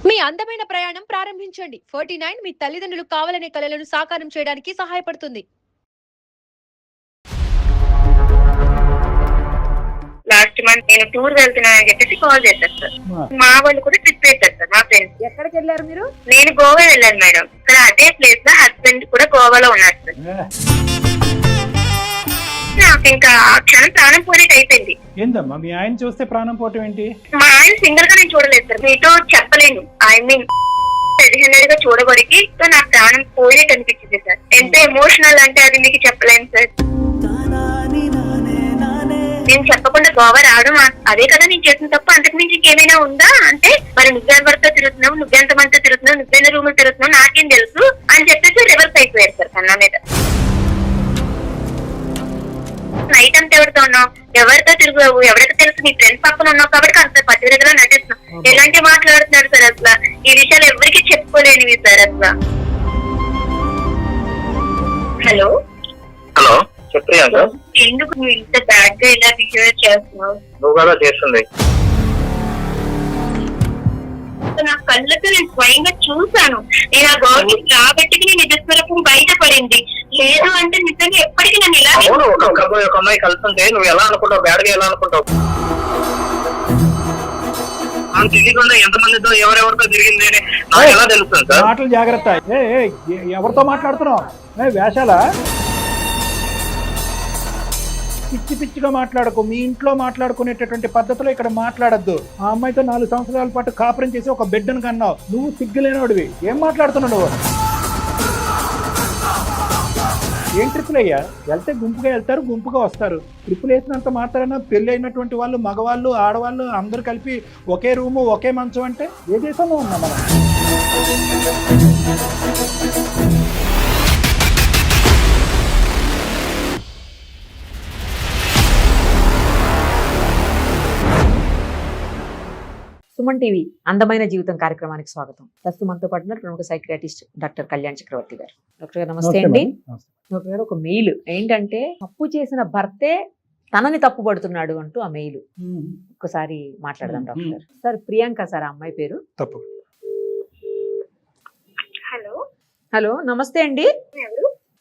మీ అందమైన ప్రయాణం ప్రారంభించండి. 49 మీ తల్లిదండ్రులు కావాలనే కలలను సాకారం చేయడానికి సహాయపడుతుంది. లాస్ట్ మంత్ నేను టూర్ వెళ్తున్నానని చెప్పేసి కాల్ చేశారు సార్. మా వాళ్ళు కూడా ట్రిప్ వేశారు సార్. మా ఫ్రెండ్స్. ఎక్కడికి వెళ్ళారు మీరు? నేను గోవా వెళ్ళాను మేడం. ఇక్కడ అదే ప్లేస్ లో హస్బెండ్ కూడా గోవాలో ఉన్నారు సార్. నాకు ఇంకా ఆ క్షణం ప్రాణం పోయేట్ అయిపోయింది. ఏందమ్మా మీ ఆయన చూస్తే ప్రాణం పోవటం ఏంటి? మా ఆయన సింగల్ గా నేను చూడలేదు సార్. మీతో చెప్పలేను. ఐ మీన్ రెడీ గా చూడబడికి నాకు ప్రాణం పోయేట్ అనిపించింది సార్. ఎంత ఎమోషనల్ అంటే అది మీకు చెప్పలేను సార్. నేను చెప్పకుండా గోవా రావడం అదే కదా నేను చేసిన తప్ప. అంతకు మించి ఇంకేమైనా ఉందా అంటే మరి నువ్వెవరితో తిరుగుతున్నావు, నువ్వెంతమందితో తిరుగుతున్నావు, నువ్వెన్న రూములు తిరుగుతున్నావు నాకేం తెలుసు అని చెప్పేసి రివర్స్ అయిపోయారు సార్ కన్నా మీద. నైట్ అంతా ఎవరితో ఉన్నావు, ఎవరితో తిరుగుతావు, ఎవరికి తెలుసు నీ ఫ్రెండ్స్ పక్కన ఉన్నావు కాబట్టి అంత పట్టుదలగా నటిస్తున్నావు. ఎలాంటి మాట్లాడుతున్నారు సార్ అసలు. ఈ విషయాలు ఎవరికి చెప్పుకోలేనివి సార్ అసలు. హలో హలో చెప్పియాంక, ఎందుకు నువ్వు ఇంత బ్యాడ్ గా ఇలా బిహేవ్ చేస్తున్నావు? నువ్వు కదా చేస్తుంది. నా కళ్ళతో నేను స్వయంగా చూసాను. నేను ఆ గవర్నమెంట్ రాబట్టి నేను నిజస్వరూపం బయటపడింది. లేదు అంటే నిజంగా ఎప్పటికీ నన్ను ఇలా ఒక అమ్మాయి కలుస్తుంటే నువ్వు ఎలా అనుకుంటావు, బ్యాడ్ గా ఎలా అనుకుంటావు? మనం తెలియకుండా ఎంతమందితో ఎవరెవరితో తిరిగింది అని నాకు ఎలా తెలుస్తుంది సార్? మాటలు జాగ్రత్త. ఎవరితో మాట్లాడుతున్నావు? వేషాలా? పిచ్చి పిచ్చిగా మాట్లాడకు. మీ ఇంట్లో మాట్లాడుకునేటటువంటి పద్ధతిలో ఇక్కడ మాట్లాడద్దు. ఆ అమ్మాయితో 4 సంవత్సరాల పాటు కాపురం చేసి ఒక బిడ్డను కన్నావు. నువ్వు సిగ్గులేనోడివి. ఏం మాట్లాడుతున్నావు నువ్వు? ఏం ట్రిప్పులు అయ్యా? వెళ్తే గుంపుగా వెళ్తారు, గుంపుగా వస్తారు. ట్రిప్పులు వేసినంత మాత్రాన పెళ్లి అయినటువంటి వాళ్ళు, మగవాళ్ళు, ఆడవాళ్ళు అందరూ కలిపి ఒకే రూము, ఒకే మంచం అంటే ఏ దేశంలో ఉన్నాం మనం? సుమన్ టీవీ అందమైన జీవితం కార్యక్రమానికి స్వాగతం. ప్రస్తుతం మనతో పాటు ప్రముఖ సైకియాట్రిస్ట్ డాక్టర్ కళ్యాణ్ చక్రవర్తి గారు. డాక్టర్ గారు నమస్తే అండి. డాక్టర్ గారు, ఒక మెయిల్ ఏంటంటే తప్పు చేసిన భర్తే తనని తప్పు పడుతున్నాడు అంటూ ఆ మెయిల్ ఒక్కసారి మాట్లాడదాం డాక్టర్ గారు. సార్ ప్రియాంక సార్ ఆ అమ్మాయి పేరు. తప్పు. హలో హలో నమస్తే అండి.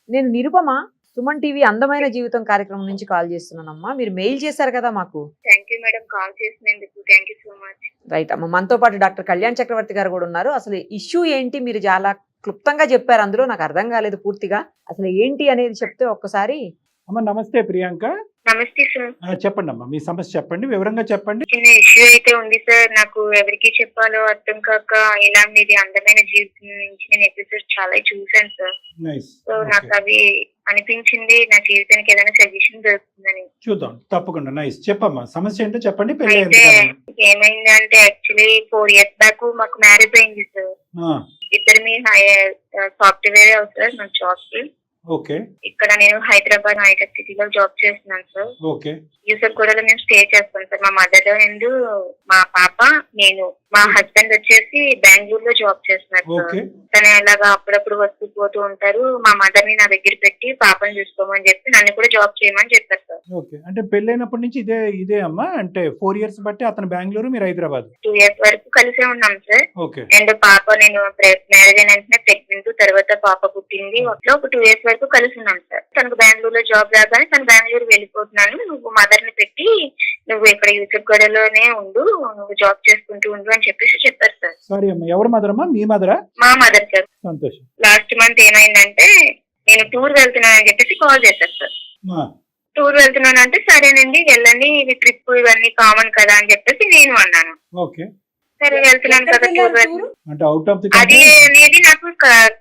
నేను నిరుపమ, సుమన్ టీవీ అందమైన జీవితం కార్యక్రమం నుంచి కాల్ చేస్తున్నానమ్మా. మీరు మెయిల్ చేశారు కదా మాకు. థ్యాంక్ యూ మేడం, కాల్ చేసినందుకు thank you so much. Right అమ్మ, మనతో పాటు డాక్టర్ కళ్యాణ్ చక్రవర్తి గారు కూడా ఉన్నారు. అసలు ఇష్యూ ఏంటి మీరు చాలా క్లుప్తంగా చెప్పారు. అందులో నాకు అర్థం కాలేదు పూర్తిగా. అసలు ఏంటి అనేది చెప్తే ఒక్కసారి. అమ్మ నమస్తే ప్రియాంక. నమస్తే సార్. చెప్పండి అమ్మా, మీ సమస్య చెప్పండి, వివరంగా చెప్పండి. చిన్న ఇష్యూ అయితే ఉంది సార్. నాకు ఎవరికి చెప్పాలో అర్థం కాక ఇలా మీది అందమైన జీవితం నుంచి నేను ఎపిసోడ్ చాలా చూసాను సార్. సో నాకు అవి అనిపించింది నా జీవితానికి ఏదైనా సజెషన్ దొరుకుతుందని. చూద్దాం, తప్పకుండా. నైస్, చెప్పమ్మా సమస్య ఏంటో చెప్పండి. అయితే ఏమైందంటే యాక్చువల్లీ 4 years బ్యాక్ మాకు మ్యారేజ్ అయింది సార్. ఇద్దరు మీ సాఫ్ట్వేర్ అవుతారు నా జాబ్ కి. ఓకే. ఇక్కడ నేను హైదరాబాద్ హైటెక్ సిటీలో జాబ్ చేస్తున్నాను సార్. ఓకే. యూసఫ్గూడలో మేము స్టే చేస్తాం సార్. మా మదర్ అండ్ మా పాప, నేను. మా హస్బెండ్ వచ్చేసి బెంగళూరులో జాబ్ చేస్తున్నారు సార్. తను అలాగా అప్పుడప్పుడు వస్తూ పోతూ ఉంటారు. మా మదర్ ని నా దగ్గర పెట్టి పాపని చూసుకోమని చెప్పి నన్ను కూడా జాబ్ చేయమని చెప్పారు సార్. ఓకే. అంటే పెళ్ళైనప్పటి నుంచి ఇదే అమ్మా? అంటే 4 years బట్టి అతను బెంగళూరు, మీరు హైదరాబాద్. 2 years వరకు కలిసే ఉన్నాం సార్. ఓకే. అండ్ పాప, నేను మ్యారేజ్ అయిన వెంటనే ప్రెగ్నెంట్, తర్వాత పాప పుట్టింది. ఒక 2 years వరకు కలిసి ఉన్నాం సార్. తనకు బెంగళూరులో జాబ్ రాగానే తను బెంగళూరు వెళ్ళిపోతున్నాను, నువ్వు మదర్ ని పెట్టి నువ్వు ఇక్కడ యూసఫ్గూడలోనే ఉండు, నువ్వు జాబ్ చేసుకుంటూ ఉండు అని చెప్పేసి చెప్పారు సార్. సారీ అమ్మా, ఎవరు మదర్ అమ్మా? మీ మదరా? మా మదర్ సార్. సంతోషం. లాస్ట్ మంత్ ఏమైందంటే నేను టూర్ వెళ్తున్నానని చెప్పేసి కాల్ చేశారు సార్. టూర్ వెళ్తున్నానంటే సరేనండి వెళ్ళండి, ఇది ట్రిప్ ఇవన్నీ కామన్ కదా అని చెప్పేసి నేను అన్నాను. ఓకే. సరే వెళ్తున్నాను కదా టూర్. అంటే అవుట్ ఆఫ్ ది అది అనేది నాకు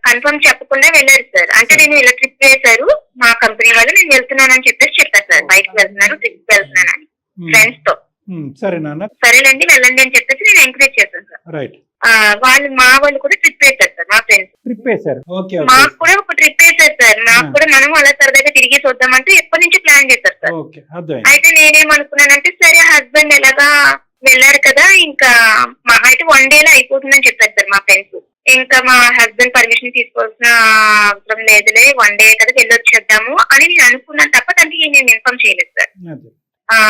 కన్ఫర్మ్ చెప్పకుండా వెళ్ళారు సార్. అంటే నేను ఇలా ట్రిప్ వేశారు మా కంపెనీ వాళ్ళు, నేను వెళ్తున్నానని చెప్పేసి చెప్పారు సార్. బైక్ వెళ్తున్నాను, ట్రిప్ వెళ్తున్నానని ఫ్రెండ్స్ తో. సరే నాన్న, సరేనండి వెళ్ళండి అని చెప్పేసి నేను ఎంకరేజ్ చేశాను సార్. రైట్. మా వాళ్ళు కూడా ట్రిప్ వేశారు సార్. మా ఫ్రెండ్స్ ట్రిప్ వేశారు. ఓకే. మాకు కూడా ఒక ట్రిప్ వేశారు సార్. నాకు కూడా మనం అలా సరదాగా తిరిగి చూద్దామంటే ఎప్పటి నుంచి ప్లాన్ చేశారు సార్. ఓకే, అర్థం. అయితే నేనేమనుకున్నానంటే సరే హస్బెండ్ ఎలాగా వెళ్ళారు కదా, ఇంకా మా అయితే 1 day లో అయిపోతుందని చెప్పారు సార్ మా ఫ్రెండ్స్. ఇంకా మా హస్బెండ్ పర్మిషన్ తీసుకోవాల్సిన అవసరం లేదులే, 1 day కదా వెళ్ళొచ్చేద్దాము అని నేను అనుకున్నాను తప్ప తనకి నేను ఇన్ఫార్మ్ చేయలేదు సార్.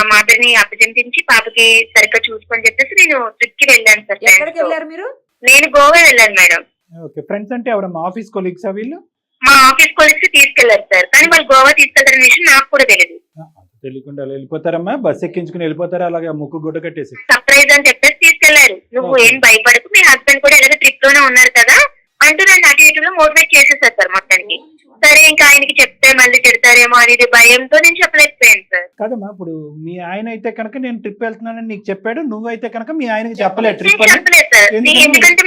మదర్ ని అభ్యర్థించి పాపకి సరిగ్గా చూసుకొని చెప్పేసి నేను ట్రిప్ కి వెళ్ళాను సార్. ఎక్కడికి వెళ్ళారు మీరు? నేను గోవా వెళ్ళాను మేడం. ఓకే, ఫ్రెండ్స్ అంటే ఎవరమ్మా? ఆఫీస్ కొలీగ్సా వీళ్ళు? మా ఆఫీస్ కొలీగ్స్ తీసుకెళ్లారు సార్, కానీ వాళ్ళు గోవా తీసుకెళ్తారనే విషయం నాకు కూడా తెలియదు. తెలియకుండా వెళ్ళిపోతారమ్మా, బస్ ఎక్కించుకుని వెళ్ళిపోతారా అలాగే ముక్కు గుడ్డ కట్టేసి? సర్ప్రైజ్ అని చెప్పేసి తీసుకెళ్లారు. నువ్వు Okay. ఏం భయపడకు, మీ హస్బెండ్ కూడా ఎలాగో ట్రిప్ లోనే ఉన్నారు కదా అంటూ నన్ను అటు ఇటులో మోటివేట్ చేసేసారు సార్ మొత్తానికి. సరే ఇంకా ఆయనకి చెప్తే మళ్ళీ తిడతారేమో అనేది భయంతో నేను చెప్పలేకపోయాను సార్. కాదమ్మా, ఇప్పుడు మీ ఆయన అయితే కనుక నేను ట్రిప్ వెళ్తున్నానని నీకు చెప్పాడు, నువ్వైతే కనుక మీ ఆయనకి చెప్పలేదు ట్రిప్ నేను అని? చెప్పలేదు సార్, ఎందుకని? ఎందుకంటే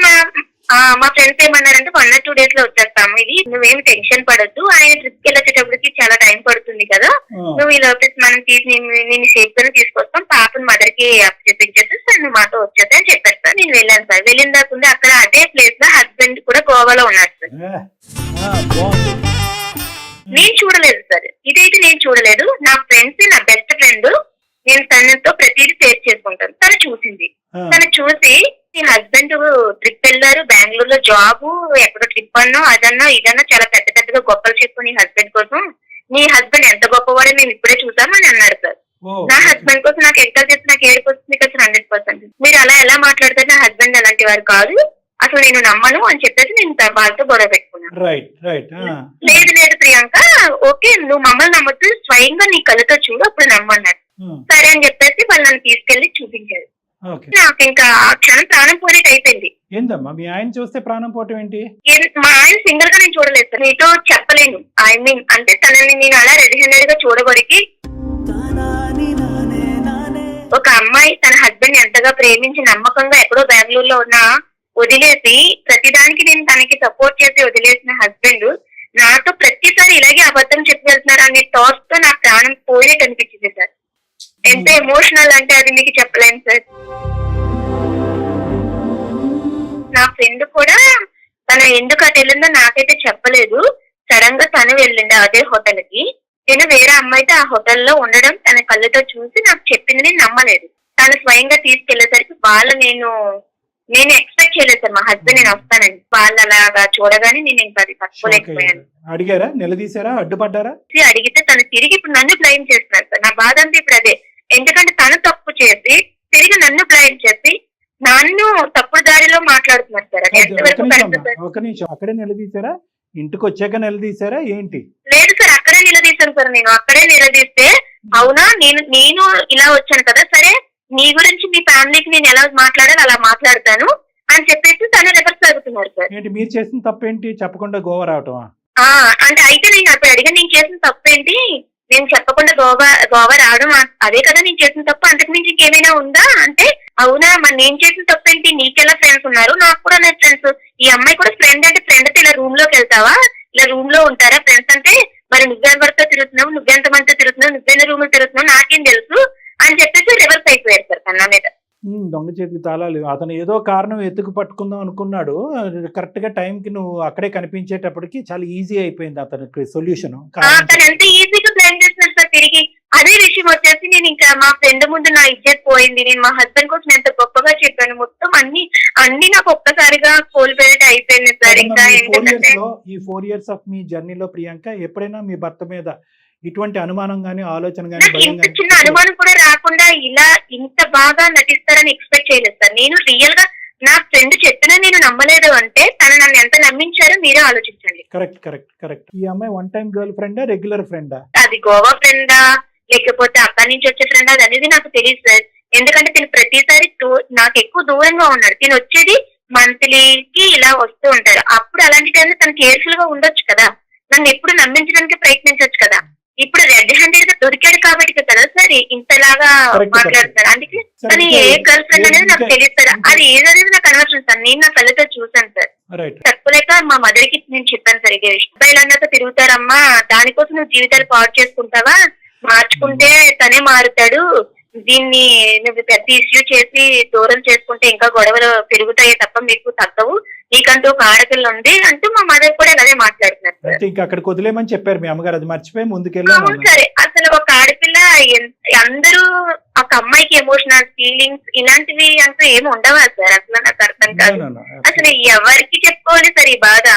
మా ఫ్రెండ్స్ ఏమన్నారంటే 1 or 2 days లో వచ్చేస్తాము, ఇది నువ్వేం టెన్షన్ పడద్దు, ఆయన ట్రిప్ కి వెళ్ళేటప్పటికి చాలా టైం పడుతుంది కదా, నువ్వు ఈ లోపల మనం నేను సేఫ్ గానే తీసుకొస్తాం, పాపని మదర్ కి చెప్పించేసి నువ్వు మాతో వచ్చేస్తా అని చెప్పారు సార్. నేను వెళ్ళాను సార్. వెళ్ళిన దాకా అక్కడ అదే ప్లేస్ లో హస్బెండ్ కూడా గోవాలో ఉన్నారు సార్. నేను చూడలేదు సార్, ఇదైతే నేను చూడలేదు. నా ఫ్రెండ్స్, నా బెస్ట్ ఫ్రెండ్, నేను తనతో ప్రతిదీ షేర్ చేసుకుంటాను. తను చూసింది. తను చూసి నీ హస్బెండ్ ట్రిప్ వెళ్ళారు, బెంగళూరులో జాబ్, ఎక్కడో ట్రిప్ అన్నా అదన్నా ఇదన్నా చాలా పెద్ద పెద్దగా గొప్పలు చెప్పు నీ హస్బెండ్ కోసం, నీ హస్బెండ్ ఎంత గొప్పవాడో మేము ఇప్పుడే చూసామని అన్నారు సార్. నా హస్బెండ్ కోసం నాకు ఎంత చేసి నాకు ఏడుపు వస్తుంది కదా 100%. మీరు అలా ఎలా మాట్లాడతారు, నా హస్బెండ్ అలాంటి వారు కాదు, అసలు నేను నమ్మను అని చెప్పేసి నేను వాళ్ళతో గొడవ పెట్టుకున్నాను. లేదు లేదు ప్రియాంక, ఓకే నువ్వు మమ్మల్ని నమ్మొద్దు, స్వయంగా నీ కళ్ళతో చూడు అప్పుడు నమ్మన్నారు. సరే అని చెప్పేసి వాళ్ళు నన్ను తీసుకెళ్లి చూపించారు. నాకు ఇంకా ఆ క్షణం ప్రాణం పోయినట్టు అయిపోయింది. ఏందమ్మా మీ ఆయన చూస్తే ప్రాణం పోవటం ఏంటి? మా ఆయన సింగిల్ గా నేను చూడలేదు సార్, నీతో చెప్పలేను. ఐ మీన్ అంటే తనని నేను అలా రెడీ హ్యాండెడ్ గా చూడబడికి, ఒక అమ్మాయి తన హస్బెండ్ ఎంతగా ప్రేమించి నమ్మకంగా ఎక్కడో బెంగళూరులో ఉన్న వదిలేసి ప్రతిదానికి నేను తనకి సపోర్ట్ చేసి వదిలేసిన హస్బెండ్ నాతో ప్రతిసారి ఇలాగే అబద్ధం చెప్పి వెళ్తున్నారు అనే థాట్స్ తో నా ప్రాణం పోయినట్టు అనిపించింది సార్. ఎంత ఎమోషనల్ అంటే అది మీకు చెప్పలేను సార్. నా ఫ్రెండ్ కూడా తన ఎందుకు అటు వెళ్ళిందో నాకైతే చెప్పలేదు. సడన్ గా తను వెళ్ళింది అదే హోటల్ కి. నేను వేరే అమ్మాయితో ఆ హోటల్లో ఉండడం తన కళ్ళతో చూసి నాకు చెప్పింది, నేను నమ్మలేదు. తను స్వయంగా తీసుకెళ్లేసరికి నేను ఎక్స్పెక్ట్ చేయలేదు సార్ మా హస్బెండ్ నేను వస్తానని. వాళ్ళు అలాగా చూడగానే నేను ఇంకా అది తట్టుకోలేకపోయాను. అడిగారా, నిలదీశారా, అడ్డుపడ్డారా? అడిగితే తను తిరిగి ఇప్పుడు నన్ను బ్లైమ్ చేస్తున్నారు సార్. నా బాధ అంతా ఇప్పుడు అదే. ఎందుకంటే తను తప్పు చేసి తిరిగి నన్ను బ్లైమ్ చేసి నన్ను తప్పుడు దారిలో మాట్లాడుతున్నారు సార్. అది ఎంతవరకు కరెక్ట్ సార్? ఒక నిమిషం, అక్కడే నిలదీశారా, ఇంటికి వచ్చాక నిలదీశారా ఏంటి? లేదు సార్, అక్కడే నిలదీశాను సార్. నేను అక్కడే నిలదీస్తే అవునా నేను ఇలా వచ్చాను కదా, సరే నీ గురించి మీ ఫ్యామిలీకి నేను ఎలా మాట్లాడాలి అలా మాట్లాడతాను అని చెప్పేసి తను రివర్స్ అవుతున్నారు సార్. ఏంటి మీరు చేసిన తప్పేంటి, చెప్పకుండా గోవా రావటమా? అంటే అయితే నేను అప్పుడు అడిగా నేను చేసిన తప్పేంటి, నేను చెప్పకుండా గోవా రావడం అదే కదా నేను చేసిన తప్పు, అంతకు మించి ఇంకేమైనా ఉందా అంటే అవునా మరి నేను చేసిన తప్పేంటి, నీకెలా ఫ్రెండ్స్ ఉన్నారు, నాకు కూడా నా ఫ్రెండ్స్, ఈ అమ్మాయి కూడా ఫ్రెండ్ అంటే ఫ్రెండ్ అయితే ఇలా రూమ్ లోకి వెళ్తావా, ఇలా రూమ్ లో ఉంటారా ఫ్రెండ్స్ అంటే, మరి నువ్వెవరితో తిరుగుతున్నావు, నువ్వెంతమందితో తిరుగుతున్నావు, నువ్వెన్న రూమ్ లో తిరుగుతున్నావు నాకేం తెలుసు అని చెప్పేసి రివర్స్ అయిపోయారు సార్ కన్నా మీద. దొంగ చేతికి తాళాలు. అతను ఏదో కారణం ఎత్తుకు పట్టుకుందాం అనుకున్నాడు, కరెక్ట్ గా టైం కి నువ్వు అక్కడే కనిపించేటప్పటికి చాలా ఈజీ అయిపోయింది అతనికి సొల్యూషన్. తను ఎంత ఈజీగా ప్లాన్ చేస్తున్నారు సార్ తిరిగి. అదే విషయం వచ్చేసి నేను ఇంకా మా ఫ్రెండ్ ముందు నా ఇజ్జత్ పోయింది. నేను మా హస్బెండ్ కోసం ఎంత గొప్పగా చెప్పాను, మొత్తం అన్ని నాకు ఒక్కసారిగా కోల్పోయేట అయిపోయింది సార్. ఇంకా ఏంటంటే ఈ 4 years ఆఫ్ మీ జర్నీలో ప్రియాంక ఎప్పుడైనా మీ భర్త మీద ఇటువంటి అనుమానం గానీ ఆలోచన గానీ ఇంత చిన్న అనుమానం కూడా రాకుండా ఇలా ఇంత బాగా నటిస్తారని ఎక్స్పెక్ట్ చేయలేదు సార్. నేను రియల్ గా నా ఫ్రెండ్ చెప్పినా నేను నమ్మలేదు అంటే తను నన్ను ఎంత నమ్మించారో మీరే ఆలోచించండి. Correct correct correct. ఈ అమ్మాయి వన్ టైం గర్ల్ ఫ్రెండా, రెగ్యులర్ ఫ్రెండా? అది గోవా ఫ్రెండా లేకపోతే అక్కడి నుంచి వచ్చే ఫ్రెండ్ అది అనేది నాకు తెలియదు సార్. ఎందుకంటే తిను ప్రతిసారి నాకు ఎక్కువ దూరంగా ఉన్నాడు. తిను వచ్చేది మంత్లీకి ఇలా వస్తూ ఉంటారు. అప్పుడు అలాంటి టైంలో తను కేర్ఫుల్ గా ఉండొచ్చు కదా, నన్ను ఎప్పుడు నమ్మించడానికి ప్రయత్నించవచ్చు కదా. ఇప్పుడు రెడ్ హ్యాండెడ్ గా దొరికాడు కాబట్టి కదా సార్ ఇంతలాగా మాట్లాడతారు. అందుకే తను ఏ గర్ల్ ఫ్రెండ్ అనేది నాకు తెలియదు సార్. అది ఏదనేది నాకు అనవసరం సార్, నేను నా కళ్ళతో చూసాను సార్. తక్కువలేక మా మదర్ కి నేను చెప్పాను సార్ ఇదే విషయం. అబ్బాయిలు అన్నాక తిరుగుతారమ్మా, దానికోసం నువ్వు జీవితాలు పాడు చేసుకుంటావా, మార్చుకుంటే తనే మారుతాడు, దీన్ని నువ్వు పెద్ద ఇష్యూ చేసి దూరం చేసుకుంటే ఇంకా గొడవలు పెరుగుతాయి తప్ప మీకు తగ్గవు, నీకంటూ ఒక ఆడపిల్ల ఉంది అంటూ మా మదర్ కూడా అదే మాట్లాడుతున్నారు. ఇంకా అక్కడికి వదిలేమని చెప్పారు మీ అమ్మగారు, అది మర్చిపోయి ముందుకెళ్ళాము. సరే అసలు ఒక ఆడపిల్ల అందరూ ఒక అమ్మాయికి ఎమోషనల్ ఫీలింగ్స్ ఇలాంటివి అంటూ ఏమి ఉండవా సార్? అసలు నాకు అర్థం కాదు. అసలు ఎవరికి చెప్పుకోవాలి సార్ ఈ బాధ?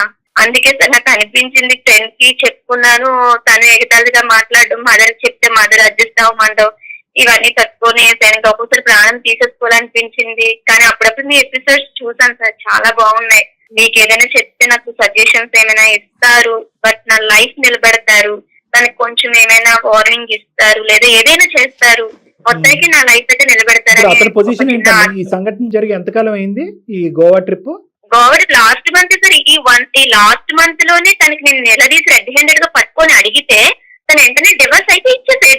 అందుకే సార్ నాకు అనిపించింది, ఫ్రెండ్ కి చెప్పుకున్నాను, తను ఎగతాళిగా మాట్లాడడం, మదర్ చెప్తే మదర్ అడ్జస్ట్ అవ్వమంటావు, ఇవన్నీ తట్టుకొని ఆయనకి ఒక్కొక్కసారి ప్రాణం తీసేసుకోవాలనిపించింది. కానీ అప్పుడప్పుడు మీ ఎపిసోడ్స్ చూసాను సార్, చాలా బాగున్నాయి. మీకు ఏదైనా చెప్తే నాకు సజెషన్స్ ఏమైనా ఇస్తారు, బట్ నా లైఫ్ నిలబెడతారు, దానికి కొంచెం ఏమైనా వార్నింగ్ ఇస్తారు, లేదా ఏదైనా చేస్తారు, మొత్తానికి నా లైఫ్ అయితే నిలబెడతారు. అతని పొజిషన్ ఏంటంటే ఈ సంఘటన జరిగి ఎంతకాలం అయింది ఈ Goa trip? Goa last month sir. ఈ లాస్ట్ మంత్ లోనే తనకి నేను నిలదీసి రెడ్ హ్యాండెడ్ గా పట్టుకొని అడిగితే తను వెంటనే డివర్స్ అయితే ఇచ్చేసే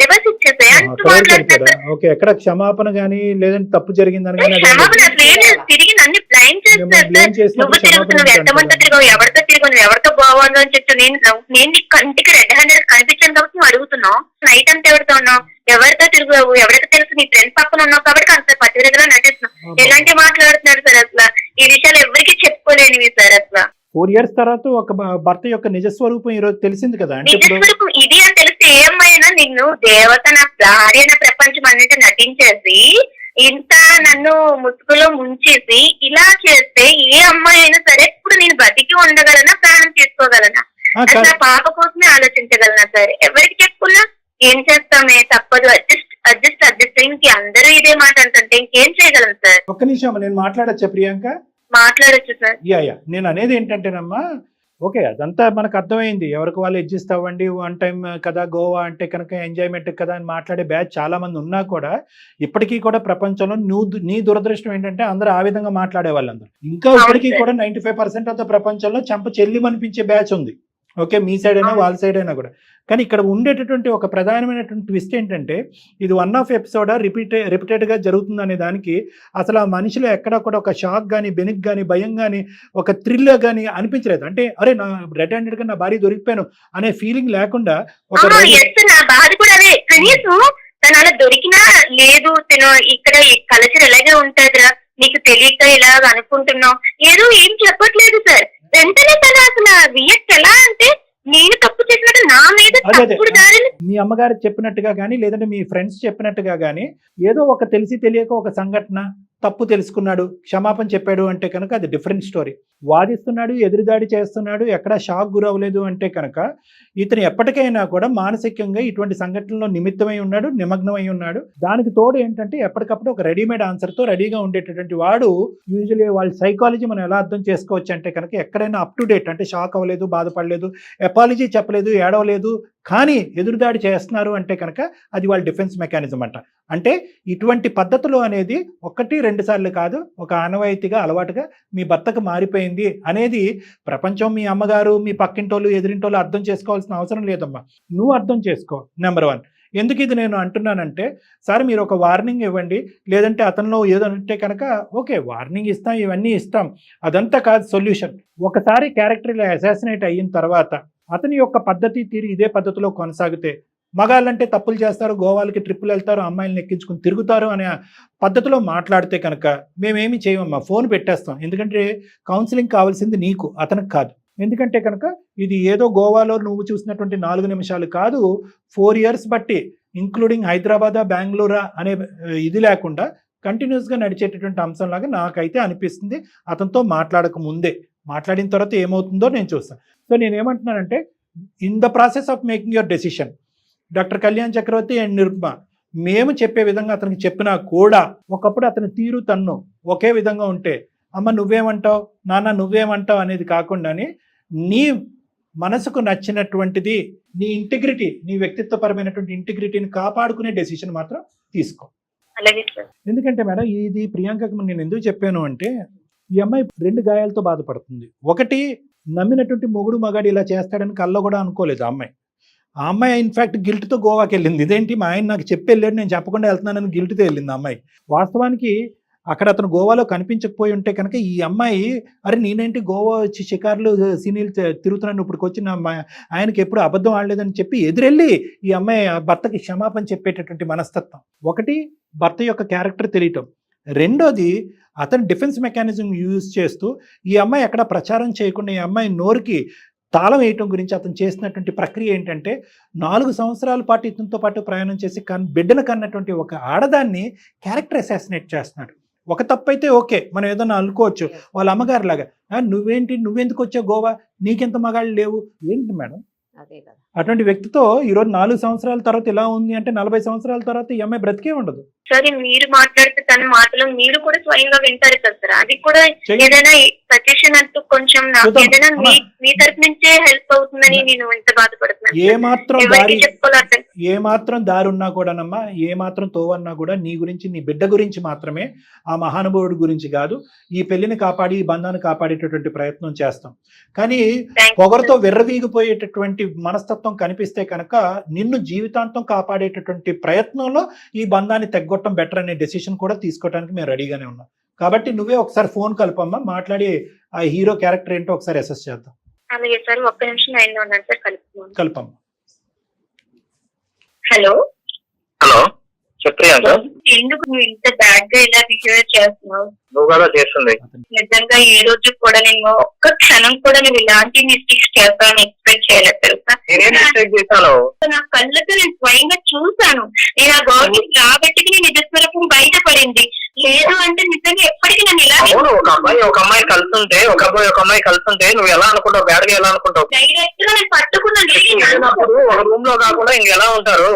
అంటూ మాట్లాడుతున్నారు. ఓకే, ఎక్కడ క్షమాపణ గానీ లేదంటే తప్పు జరిగిందని క్షమాపణ అసలు ఏం లేదు, తిరిగి నన్ను బ్లైండ్ చేస్తారు సార్. నువ్వు తిరుగుతున్నావు, ఎంతమందితో తిరిగావు, ఎవరితో తిరిగావు, నువ్వు ఎవరితో బాగుందో అని చెప్పి నేను నీ కంటికి రెడ్ హ్యాండెడ్ కనిపించాను కాబట్టి నువ్వు అడుగుతున్నావు. నైట్ అంతా ఎవరితో ఉన్నావు, ఎవరితో తిరిగావు, ఎవరికి తెలుసు, నీ ఫ్రెండ్స్ పక్కన ఉన్నావు కాబట్టి అంత పట్టుదలగా నటిస్తున్నావు. ఎలాంటి మాట్లాడుతున్నారు సార్ అసలు? ఈ విషయాలు ఎవరికి చెప్పుకోలేనివి సార్ అసలు. 4 years తర్వాత ఒక భర్త యొక్క నిజస్వరూపం ఈ రోజు తెలిసింది కదా. అంటే నిజస్వరూపం ఇది అని తెలిస్తే ఏ అమ్మాయినా నిన్ను దేవత, నా భార్య, నా ప్రపంచం అన్నిటి నటించేసి ఇంత నన్ను ముసుగులో ముంచేసి ఇలా చేస్తే ఏ అమ్మాయి అయినా సరే ఇప్పుడు నేను బతికి ఉండగలనా, ప్రాణం తీసుకోగలనా, అసలు పాప కోసమే ఆలోచించగలనా సార్? ఎవరికి చెప్పుకున్నా ఏం చేస్తామే, తప్పదు, అడ్జస్ట్ ఇంక అందరూ ఇదే మాట అంటే ఇంకేం చేయగలను సార్? ఒక్క నిమిషం నేను మాట్లాడచ్చా ప్రియాంక? మాట్లాడచ్చు సార్. యా నేను అనేది ఏంటంటేనమ్మా, ఓకే అదంతా మనకు అర్థమైంది, ఎవరికి వాళ్ళు అడ్జస్ట్ అవ్వండి, 1 time కదా గోవా అంటే కనుక ఎంజాయ్మెంట్ కదా అని మాట్లాడే బ్యాచ్ చాలా మంది ఉన్నా కూడా ఇప్పటికీ కూడా ప్రపంచంలో నీ దురదృష్టం ఏంటంటే అందరూ ఆ విధంగా మాట్లాడే వాళ్ళందరూ ఇంకా ఇప్పటికీ కూడా 95% ఆఫ్ ద ప్రపంచంలో చెంప చెల్లి అనిపించే బ్యాచ్ ఉంది. ఓకే, మీ సైడ్ అయినా వాళ్ళ సైడ్ అయినా కూడా. కానీ ఇక్కడ ఉండేటటువంటి ఒక ప్రధానమైనటువంటి ట్విస్ట్ ఏంటంటే ఇది 1 off ఎపిసోడ్ రిపీటెడ్గా జరుగుతుంది అనే దానికి అసలు ఆ మనిషిలో ఎక్కడ కూడా ఒక షాక్ కానీ, బెనిక్ కానీ, భయం కానీ, ఒక థ్రిల్ కానీ అనిపించలేదు. అంటే అరే నా రెడ్ హ్యాండెడ్ గా నా భార్య దొరికిపోయాను అనే ఫీలింగ్ లేకుండా ఒక నా బాధ కూడా అదే. కనీసం తను అలా దొరికినా లేదు, తను ఇక్కడ కల్చర్ ఎలాగే ఉంటుందిరా, నీకు తెలియక ఇలా అనుకుంటున్నావు, ఏదో ఏం చెప్పట్లేదు సార్. వెంటనే తను అసలు రియాక్ట్ ఎలా అంటే నేను తప్పు చేసినట్టు నా మీద తప్పుడు దారిని. మీ అమ్మగారు చెప్పినట్టుగా కానీ లేదంటే మీ ఫ్రెండ్స్ చెప్పినట్టుగా కానీ ఏదో ఒక తెలిసి తెలియక ఒక సంఘటన తప్పు తెలుసుకున్నాడు, క్షమాపణ చెప్పాడు అంటే కనుక అది డిఫరెంట్ స్టోరీ. వాదిస్తున్నాడు, ఎదురుదాడి చేస్తున్నాడు, ఎక్కడా షాక్ గురవలేదు అంటే కనుక ఇతను ఎప్పటికైనా కూడా మానసికంగా ఇటువంటి సంఘటనలో నిమిత్తమై ఉన్నాడు, నిమగ్నమై ఉన్నాడు. దానికి తోడు ఏంటంటే ఎప్పటికప్పుడు ఒక రెడీమేడ్ ఆన్సర్తో రెడీగా ఉండేటటువంటి వాడు. యూజువల్లీ వాళ్ళ సైకాలజీ మనం ఎలా అర్థం చేసుకోవచ్చు అంటే కనుక ఎక్కడైనా అప్ టు డేట్, అంటే షాక్ అవ్వలేదు, బాధపడలేదు, అపాలజీ చెప్పలేదు, ఏడవలేదు, కానీ ఎదురుదాడి చేస్తున్నారు అంటే కనుక అది వాళ్ళ డిఫెన్స్ మెకానిజం అంట. అంటే ఇటువంటి పద్ధతులు అనేది 1-2 సార్లు కాదు, ఒక ఆనవాయితీగా అలవాటుగా మీ భర్తకు మారిపోయింది అనేది ప్రపంచం, మీ అమ్మగారు, మీ పక్కింటోళ్ళు, ఎదురింటోళ్ళు అర్థం చేసుకోవాల్సిన అవసరం లేదమ్మా. నువ్వు అర్థం చేసుకో. నెంబర్ 1. ఎందుకు ఇది నేను అంటున్నానంటే సార్ మీరు ఒక వార్నింగ్ ఇవ్వండి, లేదంటే అతనిలో ఏదో అంటే కనుక ఓకే వార్నింగ్ ఇస్తాం, ఇవన్నీ ఇస్తాం, అదంతా కాదు సొల్యూషన్. ఒకసారి క్యారెక్టర్ ఇలా అసాసినేట్ అయిన తర్వాత అతని యొక్క పద్ధతి తీరు ఇదే పద్ధతిలో కొనసాగితే, మగాళ్ళంటే తప్పులు చేస్తారు, గోవాలకి ట్రిప్పులు వెళ్తారు, అమ్మాయిలను ఎక్కించుకుని తిరుగుతారు అనే పద్ధతిలో మాట్లాడితే కనుక మేమేమి చేయమమ్మా, ఫోన్ పెట్టేస్తాం. ఎందుకంటే కౌన్సిలింగ్ కావాల్సింది నీకు, అతనికి కాదు. ఎందుకంటే కనుక ఇది ఏదో గోవాలో నువ్వు చూసినటువంటి 4 నిమిషాలు కాదు, 4 years బట్టి ఇంక్లూడింగ్ హైదరాబాదా, బెంగళూరా అనే ఇది లేకుండా కంటిన్యూస్గా నడిచేటటువంటి అంశంలాగా నాకైతే అనిపిస్తుంది. అతనితో మాట్లాడక ముందే, మాట్లాడిన తర్వాత ఏమవుతుందో నేను చూస్తాను. సో నేనేమంటున్నానంటే in the process of making your decision, doctor Kalyan Chakravarthy and Nirupama మేము చెప్పే విధంగా అతనికి చెప్పినా కూడా ఒకప్పుడు అతని తీరు తన్ను ఒకే విధంగా ఉంటే అమ్మ నువ్వేమంటావు, నాన్న నువ్వేమంటావు అనేది కాకుండానే నీ మనసుకు నచ్చినటువంటిది, నీ ఇంటిగ్రిటీ, నీ వ్యక్తిత్వపరమైనటువంటి ఇంటిగ్రిటీని కాపాడుకునే డెసిషన్ మాత్రం తీసుకో. ఎందుకంటే మేడం ఇది ప్రియాంకకు నేను ఎందుకు చెప్పాను అంటే ఈ అమ్మాయి 2 గాయాలతో బాధపడుతుంది. ఒకటి, నమ్మినటువంటి మొగుడు మగాడు ఇలా చేస్తాడని కల్లో కూడా అనుకోలేదు ఆ అమ్మాయి ఇన్ఫ్యాక్ట్ గిల్ట్తో గోవాకి వెళ్ళింది. ఇదేంటి మా ఆయన నాకు చెప్పి వెళ్ళాడు, నేను చెప్పకుండా వెళ్తున్నానని గిల్ట్తో వెళ్ళింది ఆ అమ్మాయి. వాస్తవానికి అక్కడ అతను గోవాలో కనిపించకపోయి ఉంటే కనుక ఈ అమ్మాయి అరే నేనేంటి గోవా వచ్చి షికార్లు సీనీలు తిరుగుతున్నాను, ఇప్పటికి వచ్చిన ఆయనకి ఎప్పుడు అబద్ధం ఆడలేదని చెప్పి ఎదురెళ్ళి ఈ అమ్మాయి భర్తకి క్షమాపణ చెప్పేటటువంటి మనస్తత్వం. ఒకటి, భర్త యొక్క క్యారెక్టర్ తెలియటం. రెండోది, అతను డిఫెన్స్ మెకానిజం యూజ్ చేస్తూ ఈ అమ్మాయి ఎక్కడ ప్రచారం చేయకుండా ఈ అమ్మాయి నోరుకి తాళం వేయటం గురించి అతను చేసినటువంటి ప్రక్రియ ఏంటంటే 4 సంవత్సరాల పాటు ఇతనితో పాటు ప్రయాణం చేసి బిడ్డను కన్నటువంటి ఒక ఆడదాన్ని క్యారెక్టర్ అసాసినేట్ చేస్తున్నాడు. ఒక తప్పు అయితే ఓకే, మనం ఏదన్నా అనుకోవచ్చు, వాళ్ళ అమ్మగారు లాగా నువ్వెందుకు వచ్చావు గోవా, నీకెంత మగాళ్ళు లేవు. ఏంటి మేడం అదే కదా. అటువంటి వ్యక్తితో ఈరోజు 4 సంవత్సరాల తర్వాత ఇలా ఉంది అంటే 40 సంవత్సరాల తర్వాత ఈ అమ్మాయి బ్రతికే ఉండదు. సరే మీరు మాట్లాడితే తన మాటలు మీరు కూడా స్వయంగా వింటారు కదా సార్, అది కూడా చెయ్యి. ఏదైనా సజెషన్ అంటూ కొంచెం నాకు చూద్దాం. ఏదైనా అమ్మా. మీ తరపు నుంచే హెల్ప్ అవుతుందని నేను ఇంత బాధపడుతున్నాను. ఏ మాత్రం ఎవరికి దారి చెప్పుకోవాలి అర్థం. ఏ మాత్రం దారి ఉన్నా కూడానమ్మా, ఏ మాత్రం తోవన్నా కూడా నీ గురించి, నీ బిడ్డ గురించి మాత్రమే, ఆ మహానుభావుడి గురించి కాదు. ఈ పెళ్లిని కాపాడి, ఈ బంధాన్ని కాపాడేటటువంటి ప్రయత్నం చేస్తాం. కానీ Thank you, పొగరుతో sir. విర్రవీగిపోయేటటువంటి మనస్తత్వం కనిపిస్తే కనుక నిన్ను జీవితాంతం కాపాడేటటువంటి ప్రయత్నంలో ఈ బంధాన్ని తెగ్గొట్టడం బెటర్ అనే డెసిషన్ కూడా తీసుకోవడానికి మేము రెడీగానే ఉన్నాం. కాబట్టి నువ్వే ఒకసారి ఫోన్ కలపమ్మా, మాట్లాడి ఆ హీరో క్యారెక్టర్ ఏంటో ఒకసారి అసెస్ చేద్దాం. అలాగే సార్, ఒక్క నిమిషం లైన్ లో ఉన్నాను సార్, కలుపుతున్నాను. కలపమ్మా. హలో, హలో చెప్పియంక ఎందుకు నువ్వు ఇంత బ్యాడ్ గా ఇలా బిహేవ్ చేస్తున్నావు? నువ్వు కదా చేస్తుంది. నిజంగా ఏ రోజు కూడా నేను ఒక్క క్షణం కూడా నువ్వు ఇలాంటి మిస్టేక్స్ చేస్తానని ఎక్స్పెక్ట్ చేయలేదు తెలుసా. నేనేం మిస్టేక్ చేశాను? నా కళ్ళతో నేను స్వయంగా చూశాను. నేను ఆ గవర్నమెంట్ రాబట్టి నీ నిజస్వరూపం బయటపడింది. లేదు అంటే నిజంగా ఎప్పటికీ నన్ను ఇలా అవును, ఒక అమ్మాయి కలుస్తుంటే, ఒక అమ్మాయి కలుస్తుంటే నువ్వు ఎలా అనుకుంటావు? బ్యాడ్ గా ఎలా అనుకుంటావు? డైరెక్ట్ గా నేను పట్టుకున్నాను. వెళ్ళినప్పుడు ఒక రూమ్ లో కాకుండా ఇంకెలా ఉంటారు?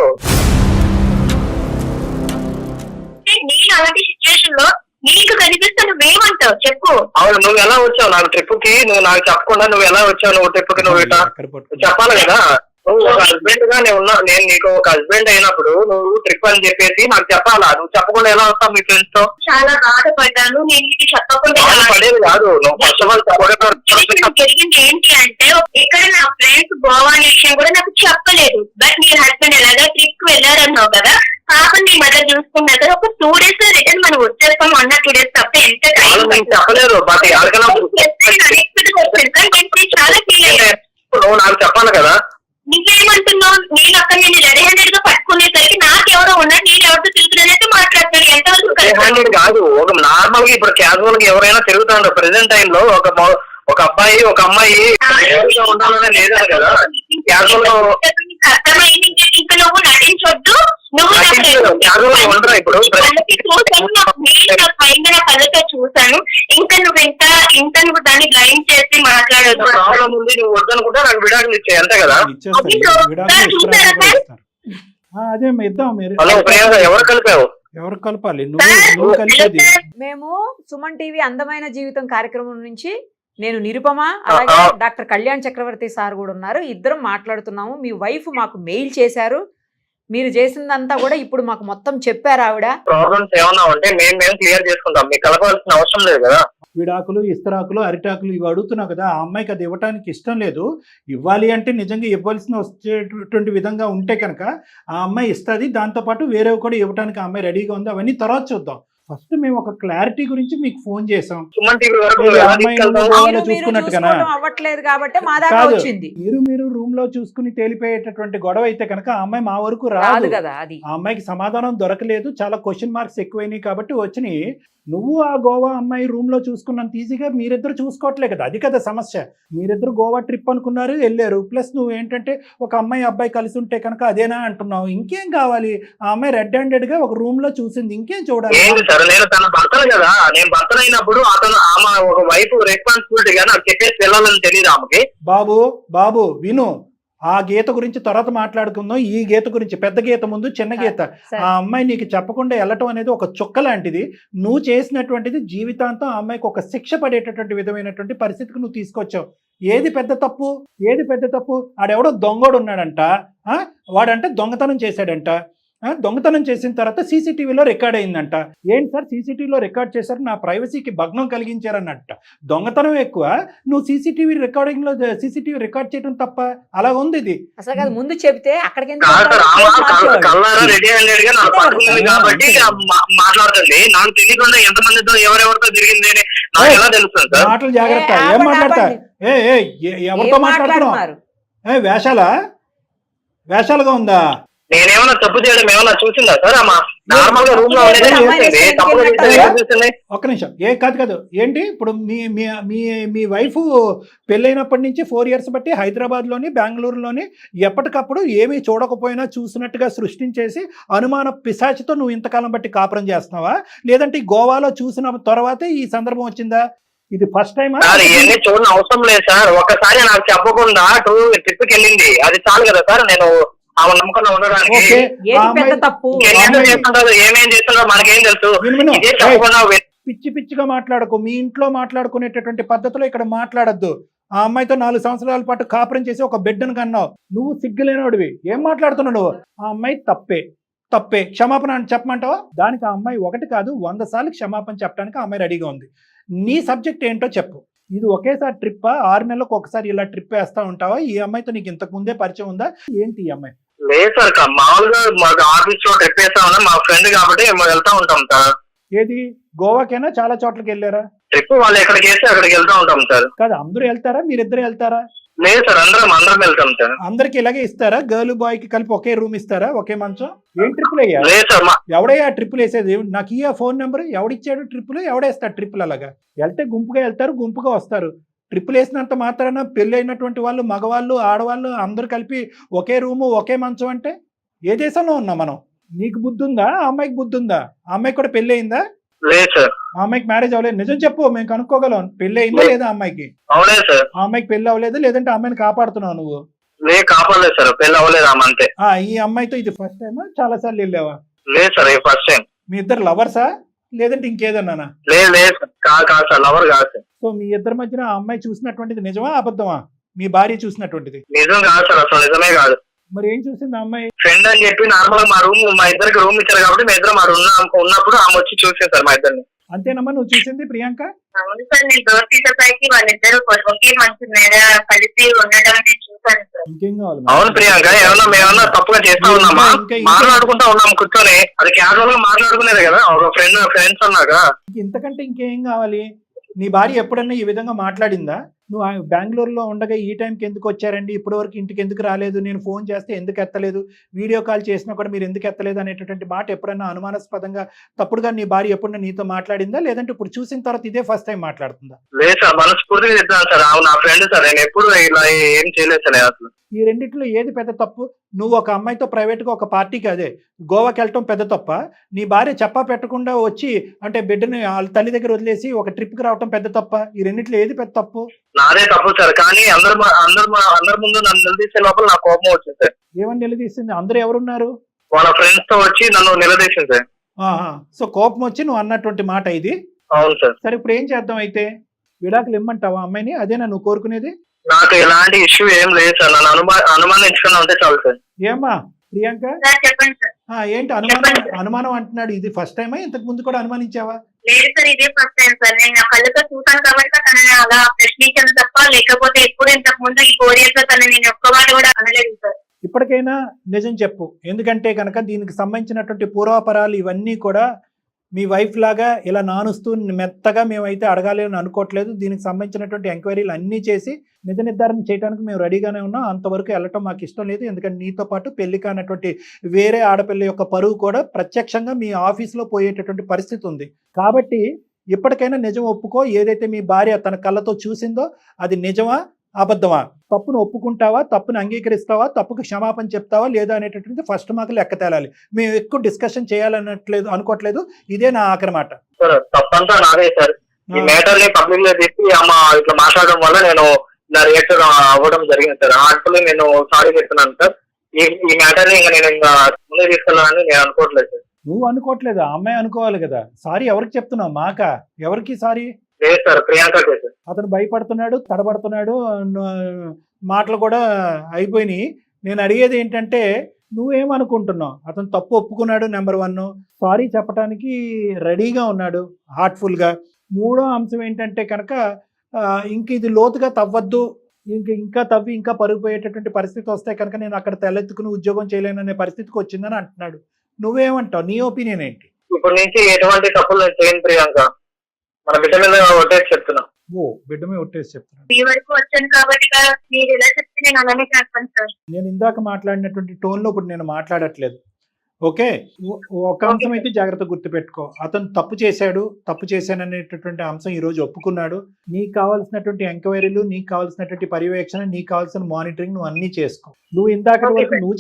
నేను అలాంటి సిచ్యువేషన్ లో నీకు కనిపిస్తే నువ్వేమంటావు చెప్పు. అవును, నువ్వు ఎలా వచ్చావు నాకు ట్రిప్ కి? నువ్వు నాకు చెప్పకుండా నువ్వు ఎలా వచ్చావు? నువ్వు ట్రిప్ కి నువ్వు ఇట్లా ఎక్కడ పట్టుకో. చెప్పాలి కదా. నువ్వు ఒక హస్బెండ్ గా నేను నీకు ఒక హస్బెండ్ అయినప్పుడు నువ్వు ట్రిప్ అని చెప్పేసి నాకు చెప్పాలా? నువ్వు చెప్పకుండా ఎలా వస్తావు మీ ఫ్రెండ్స్ తో? చాలా బాధపడ్డాను. నేను నీకు చెప్పకుండా పడేది కాదు. నువ్వు ఫస్ట్ ఆఫ్ ఆల్ జరిగింది ఏంటి అంటే, ఇక్కడ నా ఫ్రెండ్స్ గోవా అనే విషయం కూడా నాకు చెప్పలేదు. బట్ మీ హస్బెండ్ ఎలాగా ట్రిప్ కి వెళ్ళారన్నావు కదా, పాపం నీ మదర్ చూసుకున్నా కదా. ఒక 2 days లో రిటర్న్ మనం వచ్చేస్తాం అన్న 2 days తప్ప ఎంత టైం చెప్పలేదు. బట్ ఎవరికైనా చాలా ఫీల్ అయ్యాను. నువ్వు నాకు చెప్పాలి కదా. నువ్వేమంటున్నావు? నేను అక్కడ నేను రెడీ హ్యాండెడ్ గా పట్టుకునేసరికి నాకెవరో ఉన్నారు, నేను ఎవరితో తిరుగుతున్నట్టు మాట్లాడుతున్నాను. ఎంతవరకు హ్యాండెడ్ కాదు, ఒక నార్మల్ గా ఇప్పుడు క్యాజువల్ గా ఎవరైనా తిరుగుతాడు. ప్రెసెంట్ టైం లో ఒక అబ్బాయి ఒక అమ్మాయి ఉండాలనే లేదని కదా. క్యాజువల్ గా అర్థమైంది. ఇంకా నువ్వు నటించొద్దు. నువ్వు క్యాజువల్ గా ఉండరా ఇప్పుడు? నా కళ్ళతో చూసాను. ఇంకా నువ్వు ఇంకా నువ్వు దాన్ని బ్లైండ్ చేసి మాట్లాడదు. ప్రాబ్లం ఉంది, నువ్వు వద్దనుకుంటే నాకు విడాకులు ఇచ్చాయి అంతే కదా. ఇచ్చేస్తారు. విడాకులు ఇస్తారా? అదే ఇద్దాం. మీరు హలో ప్రియాంక, ఎవరు కలిపావు? ఎవరు కలపాలి? నువ్వు కలిపేది. మేము సుమన్ టీవీ అందమైన జీవితం కార్యక్రమం నుంచి నేను నిరుపమ, అలాగే డాక్టర్ కళ్యాణ్ చక్రవర్తి సార్ కూడా ఉన్నారు. ఇద్దరం మాట్లాడుతున్నాము. మీ వైఫ్ మాకు మెయిల్ చేశారు. మీరు చేసిందంతా కూడా ఇప్పుడు మాకు మొత్తం చెప్పారు ఆవిడ. ప్రాబ్లమ్స్ ఏమన్నా ఉంటే మేము క్లియర్ చేసుకుంటాం. మీకు కలపాల్సిన అవసరం లేదు కదా. విడాకులు, ఇస్తరాకులు, అరిటాకులు ఇవి అడుగుతున్నావు కదా. ఆ అమ్మాయికి అది ఇవ్వడానికి ఇష్టం లేదు. ఇవ్వాలి అంటే నిజంగా ఇవ్వాల్సిన వచ్చేటువంటి విధంగా ఉంటే కనుక ఆ అమ్మాయి ఇస్తుంది. దాంతోపాటు వేరేవి కూడా ఇవ్వడానికి ఆ అమ్మాయి రెడీగా ఉంది. అవన్నీ తర్వాత చూద్దాం. ఫస్ట్ మేము ఒక క్లారిటీ గురించి మీకు ఫోన్ చేసాం. సుమన్ టీవీ వరకు చూసుకున్నట్టుగా అవ్వట్లేదు కాబట్టి మా దాకా వచ్చింది. మీరు రూమ్ లో చూసుకుని తేలిపోయేటటువంటి గొడవ అయితే కనుక ఆ అమ్మాయి మా వరకు రాదు రాదు కదా. అది ఆ అమ్మాయికి సమాధానం దొరకలేదు. చాలా క్వశ్చన్ మార్క్స్ ఎక్కువైనాయి కాబట్టి వచ్చినాయి. నువ్వు ఆ గోవా అమ్మాయి రూమ్ లో చూసుకున్నంత ఈజీగా మీరిద్దరు చూసుకోవట్లే కదా. అది కదా సమస్య. మీరిద్దరు గోవా ట్రిప్ అనుకున్నారు, వెళ్ళారు. ప్లస్ నువ్వు ఏంటంటే ఒక అమ్మాయి అబ్బాయి కలిసి ఉంటే కనుక అదేనా అంటున్నావు. ఇంకేం కావాలి? ఆ అమ్మాయి రెడ్ హ్యాండెడ్ గా ఒక రూమ్ లో చూసింది, ఇంకేం చూడాలి? నేను తన భర్తను కదా. నేను భర్తను అయినప్పుడు ఆమె ఒక వైపు రెస్పాన్సిబిలిటీగా నాకు చెప్పేసి వెళ్ళాలని తెలియదు ఆమెకి. బాబు విను, ఆ గీత గురించి తర్వాత మాట్లాడుకుందాం. ఈ గీత గురించి, పెద్ద గీత ముందు చిన్న గీత. ఆ అమ్మాయి నీకు చెప్పకుండా వెళ్ళటం అనేది ఒక చుక్క లాంటిది. నువ్వు చేసినటువంటిది జీవితాంతం ఆ అమ్మాయికి ఒక శిక్ష పడేటటువంటి విధమైనటువంటి పరిస్థితికి నువ్వు తీసుకొచ్చావు. ఏది పెద్ద తప్పు? ఆడెవడో దొంగోడు ఉన్నాడంట. వాడంటే దొంగతనం చేశాడంట. దొంగతనం చేసిన తర్వాత సీసీటీవీలో రికార్డ్ అయిందంట. ఏంటి సార్ సీసీటీవీలో రికార్డ్ చేశారు, నా ప్రైవసీకి భగ్నం కలిగించారన్నట్ట. దొంగతనం ఎక్కువ, నువ్వు సీసీటీవీ రికార్డ్ చేయడం తప్ప? అలా ఉంది ఇది. అసలు కాదు, ముందు చెప్తే అక్కడికి రెడీ హ్యాండెడ్ గా నాకు పట్టుకుంది కాబట్టి మాట్లాడుతుంది. నాకు తెలియకుండా ఎంతమందితో ఎవరెవరితో తిరిగింది అని నాకు ఎలా తెలుస్తుంది సార్? మాటలు జాగ్రత్త. ఏం మాట్లాడతా? ఎవరితో మాట్లాడుతున్నావు? వేషాలుగా ఉందా? నేనేమన్నా తప్పు చేయడం ఏమన్నా చూసిందా సార్? అమ్మా నార్మల్ గా రూమ్ లో ఒక్క నిమిషం. కాదు ఏంటి ఇప్పుడు మీ వైఫ్ పెళ్ళైనప్పటి నుంచి 4 years బట్టి హైదరాబాద్ లోని, బెంగళూరులోని ఎప్పటికప్పుడు ఏమీ చూడకపోయినా చూసినట్టుగా సృష్టించేసి అనుమాన పిశాచితో నువ్వు ఇంతకాలం బట్టి కాపురం చేస్తున్నావా? లేదంటే గోవాలో చూసిన తర్వాతే ఈ సందర్భం వచ్చిందా? ఇది ఫస్ట్ టైం సార్ ఇవన్నీ చూడని అవసరం లేదు సార్. ఒక్కసారి నాకు చెప్పకుండా ట్రిప్ కి వెళ్ళింది, అది చాలు కదా సార్. నేను ఆమె నమ్మకంలో ఉండడానికి ఓకే ఏది పెద్ద తప్పు? ఎన్నెన్నో చేస్తుంటారు, ఏమేం చేస్తుంటారో మనకేం తెలుసు. ఇదే చెప్పకుండా పిచ్చి పిచ్చిగా మాట్లాడకు. మీ ఇంట్లో మాట్లాడుకునేటటువంటి పద్ధతిలో ఇక్కడ మాట్లాడద్దు. ఆ అమ్మాయితో 4 సంవత్సరాల పాటు కాపురం చేసి ఒక బిడ్డను కన్నావు. నువ్వు సిగ్గులేనోడివి. ఏం మాట్లాడుతున్నావు నువ్వు? ఆ అమ్మాయి తప్పే క్షమాపణ అని చెప్పమంటావా? దానికి ఆ అమ్మాయి 1 కాదు 100 సార్లు క్షమాపణ చెప్పడానికి ఆ అమ్మాయి రెడీగా ఉంది. నీ సబ్జెక్ట్ ఏంటో చెప్పు. ఇది ఒకేసారి ట్రిప్పా? 6 నెలలకు ఒకసారి ఇలా ట్రిప్ వేస్తా ఉంటావా? ఈ అమ్మాయితో నీకు ఇంతకు ముందే పరిచయం ఉందా ఏంటి ఈ అమ్మాయి? లేదు సార్, మామూలుగా మాకు ఆఫీస్ లో ట్రిప్ వేస్తా ఉన్నా, మా ఫ్రెండ్ కాబట్టి వెళ్తా ఉంటాం సార్. ఏది గోవాకైనా చాలా చోట్లకి వెళ్ళారా? ట్రిప్ వాళ్ళు ఎక్కడికి వేస్తే అక్కడికి వెళ్తా ఉంటాం సార్. కాదు అందరూ వెళ్తారా? మీరిద్దరు వెళ్తారా? లేదు సార్, అందరం వెళ్తాం సార్. అందరికి ఇలాగే ఇస్తారా? గర్ల్ బాయ్ కి కలిపి ఒకే రూమ్ ఇస్తారా? ఒకే మంచం? ఏం ట్రిప్పులు అయ్యా? లేదు సార్, ఎవడయ్యా ట్రిప్పులు వేసేది? నాకు ఈ ఫోన్ నెంబర్ ఎవడిచ్చాడు? ట్రిప్పులు ఎవడేస్తాడు? ట్రిప్పులు అలాగా వెళ్తే గుంపుగా వెళ్తారు, గుంపుగా వస్తారు. ట్రిప్పులు వేసినంత మాత్రాన పెళ్లి అయినటువంటి వాళ్ళు, మగవాళ్ళు, ఆడవాళ్ళు అందరూ కలిపి ఒకే రూము ఒకే మంచం అంటే ఏ దేశంలో ఉన్నాం మనం? నీకు బుద్ధి ఉందా? ఆ అమ్మాయికి బుద్ధి ఉందా? ఆ అమ్మాయికి కూడా పెళ్లి అయిందా? లేదు సార్. ఆ అమ్మాయికి మ్యారేజ్ అవ్వలేదు. నిజం చెప్పు, మేము కనుక్కోగలం. పెళ్లి అయిందా లేదా ఆ అమ్మాయికి? అవలేదు సార్. ఆ అమ్మాయికి పెళ్లి అవ్వలేదు, లేదంటే ఆ అమ్మాయిని కాపాడుతున్నావు నువ్వు? లేదు, కాపాడలేదు సార్, పెళ్లి అవ్వలేదు ఆమె అంతే. ఈ అమ్మాయితో ఇది ఫస్ట్ టైమా? చాలా సార్లు వెళ్ళావా? లేదు సార్, ఇది ఫస్ట్ టైం. మీ ఇద్దరు లవర్సా లేదంటే ఇంకేదన్నానా? లేదు సార్, కాదు సార్, లవర్ కాదు సార్. సో మీ ఇద్దరి మధ్యన ఆ అమ్మాయి చూసినటువంటిది నిజమా అబద్ధమా? మీ భార్య చూసినటువంటిది నిజం కాదు సార్, అసలు నిజమే కాదు. మరి ఏం చూసింది ఆ అమ్మాయి? ఫ్రెండ్ అని చెప్పి నార్మల్ గా మా ఇద్దరికి రూమ్ ఇచ్చారు కాబట్టి మా ఇద్దరు ఉన్నప్పుడు ఆమె వచ్చి చూసింది సార్ మా ఇద్దరిని. అంతేనమ్మా నువ్వు చూసింది ప్రియాంక? అవును సార్, నేను డోర్ తీసేసరికి వాళ్ళిద్దరు ఒకే మంచి మీద కలిసి ఉండడం నేను చూసాను సార్. ఇంకేం కావాలి? అవును ప్రియాంక, మేమన్నా తప్పుగా చేస్తా ఉన్నామా? మాట్లాడుకుంటా ఉన్నాం కూర్చొని, అది క్యాజువల్ గా మాట్లాడుకునేది కదా, ఒక ఫ్రెండ్స్ అన్నాక. ఇంతకంటే ఇంకేం కావాలి? నీ భార్య ఎప్పుడన్నా ఈ విధంగా మాట్లాడిందా? నువ్వు బెంగళూరులో ఉండగా ఈ టైంకి ఎందుకు వచ్చారండి, ఇప్పటి వరకు ఇంటికి ఎందుకు రాలేదు, నేను ఫోన్ చేస్తే ఎందుకు ఎత్తలేదు, వీడియో కాల్ చేసినా కూడా మీరు ఎందుకు ఎత్తలేదు అనేటటువంటి మాట ఎప్పుడన్నా అనుమానాస్పదంగా తప్పుడుగా నీ భార్య ఎప్పుడన్నా నీతో మాట్లాడిందా? లేదంటే ఇప్పుడు చూసిన తర్వాత ఇదే ఫస్ట్ టైం మాట్లాడుతుందా? లేదు సార్, మనస్ఫూర్తిగా చెప్తాను సార్, నా ఫ్రెండ్ సార్, నేను ఎప్పుడు ఇలా ఏం చేయలేదు సార్ అసలు. ఈ రెండిట్లో ఏది పెద్ద తప్పు? నువ్వు ఒక అమ్మాయితో ప్రైవేట్గా ఒక పార్టీకి అదే గోవాకి వెళ్ళటం పెద్ద తప్ప, నీ భార్య చెప్పా పెట్టకుండా వచ్చి అంటే బిడ్డని వాళ్ళ తల్లి దగ్గర వదిలేసి ఒక ట్రిప్కి రావటం పెద్ద తప్ప? ఈ రెండిట్లో ఏది పెద్ద తప్పు? నాదే తప్పు సార్, కానీ అందరి ముందు నన్ను నిలదీసే లోపల నాకు కోపం వచ్చింది సార్. ఏమని నిలదీసింది? అందరూ ఎవరున్నారు? వాళ్ళ ఫ్రెండ్స్ తో వచ్చి నన్ను నిలదీసింది సార్. సో కోపం వచ్చి నువ్వు అన్నటువంటి మాట ఇది? అవును సార్. సరే ఇప్పుడు ఏం చేద్దాం అయితే? విడాకులు ఇమ్మంటావా అమ్మాయిని? అదేనా నువ్వు కోరుకునేది? నాకు ఎలాంటి ఇష్యూ ఏం లేదు సార్, నన్ను అనుమానించుకున్నా ఉంటే చాలు సార్. ఏమ్మా ప్రియాంక? సార్ చెప్పండి సార్. ఏంటి అనుమానం అంటున్నాడు? ఇది ఫస్ట్ టైమా? ఇంతకు ముందు కూడా అనుమానించావా? లేదు సార్, ఇదే ఫస్ట్ టైం సార్. నేను నా కళ్ళతో చూసాను కాబట్టి తనని అలా ప్రశ్నించాను తప్ప, లేకపోతే ఎప్పుడు ఇంతకు ముందు ఈ 4 years లో తనని నేను ఒక్కవాడు కూడా అనలేదు సార్. ఇప్పటికైనా నిజం చెప్పు. ఎందుకంటే కనుక దీనికి సంబంధించినటువంటి పూర్వాపరాలు ఇవన్నీ కూడా మీ వైఫ్ లాగా ఇలా నానుస్తూ మెత్తగా మేమైతే అడగాలి అని అనుకోవట్లేదు. దీనికి సంబంధించినటువంటి ఎంక్వైరీలు అన్నీ చేసి నిజ నిర్ధారణ చేయడానికి మేము రెడీగానే ఉన్నాం. అంతవరకు వెళ్ళటం మాకు ఇష్టం లేదు. ఎందుకంటే నీతో పాటు పెళ్లి కానటువంటి వేరే ఆడపిల్ల యొక్క పరువు కూడా ప్రత్యక్షంగా మీ ఆఫీస్లో పోయేటటువంటి పరిస్థితి ఉంది. కాబట్టి ఇప్పటికైనా నిజం ఒప్పుకో. ఏదైతే మీ భార్య తన కళ్ళతో చూసిందో అది నిజమా అబద్ధమా? తప్పును ఒప్పుకుంటావా? తప్పును అంగీకరిస్తావా? తప్పుకు క్షమాపణ చెప్తావా లేదా అనేటటువంటి ఫస్ట్ మాకు లెక్క తేలాలి. మేము ఎక్కువ డిస్కషన్ చేయాలన్నట్లేదు అనుకోవట్లేదు. ఇదే నా ఆఖరి మాట. తప్పంతా నాదే సార్. ఈ మ్యాటర్ ని పబ్లిక్ గా చెప్పి అమ్మ ఇట్లా మాట్లాడడం వల్ల నేను నా రియాక్టర్ అవ్వడం జరిగింది సార్. హార్ట్ఫుల్లీ నేను సారీ చెప్తున్నాను సార్. ఈ మ్యాటర్ ని నేను ఇంకా ముందుకు తీసుకెళ్ళాలని నేను అనుకోవట్లేదు సార్. నువ్వు అనుకోవట్లేదు, ఆ అమ్మాయి అనుకోవాలి కదా. సారీ ఎవరికి చెప్తున్నావు? మాకా? ఎవరికి సారీ? లేదు సార్, ప్రియాంకకే సార్. అతను భయపడుతున్నాడు, తడబడుతున్నాడు, మాటలు కూడా అయిపోయినాయి. నేను అడిగేది ఏంటంటే నువ్వేమనుకుంటున్నావు? అతను తప్పు ఒప్పుకున్నాడు, నెంబర్ 1. సారీ చెప్పడానికి రెడీగా ఉన్నాడు హార్ట్ఫుల్గా. 3వ అంశం ఏంటంటే కనుక ఇంక ఇది లోతుగా తవ్వద్దు, ఇంకా తవ్వి ఇంకా పరుగుపోయేటటువంటి పరిస్థితి వస్తే కనుక నేను అక్కడ తలెత్తుకుని ఉద్యోగం చేయలేననే పరిస్థితికి వచ్చిందని అంటున్నాడు. నువ్వేమంటావు? నీ ఒపీనియన్ ఏంటి? ఇప్పటి నుంచి ఎటువంటి తప్పులు నేను చేయను ప్రియాంక, మన బిడ్డ మీద ఒట్టేసి చెప్తున్నా. బిడ్డ మీద ఒట్టేసి చెప్తున్నాను. మీ వరకు వచ్చాను కాబట్టి మీరు ఎలా చెప్తే నేను అలానే చేస్తాను సార్. నేను ఇందాక మాట్లాడినటువంటి టోన్లో ఇప్పుడు నేను మాట్లాడట్లేదు. ఓకే, ఒక అంశం అయితే జాగ్రత్త గుర్తుపెట్టుకో. అతను తప్పు చేశాననేటటువంటి అంశం ఈ రోజు ఒప్పుకున్నాడు. నీకు కావాల్సినటువంటి ఎంక్వైరీలు, నీకు కావాల్సినటువంటి పర్యవేక్షణ, నీకు కావాల్సిన మానిటరింగ్ నువ్వు అన్ని చేసుకో. నువ్వు ఇందాక వరకు నువ్వు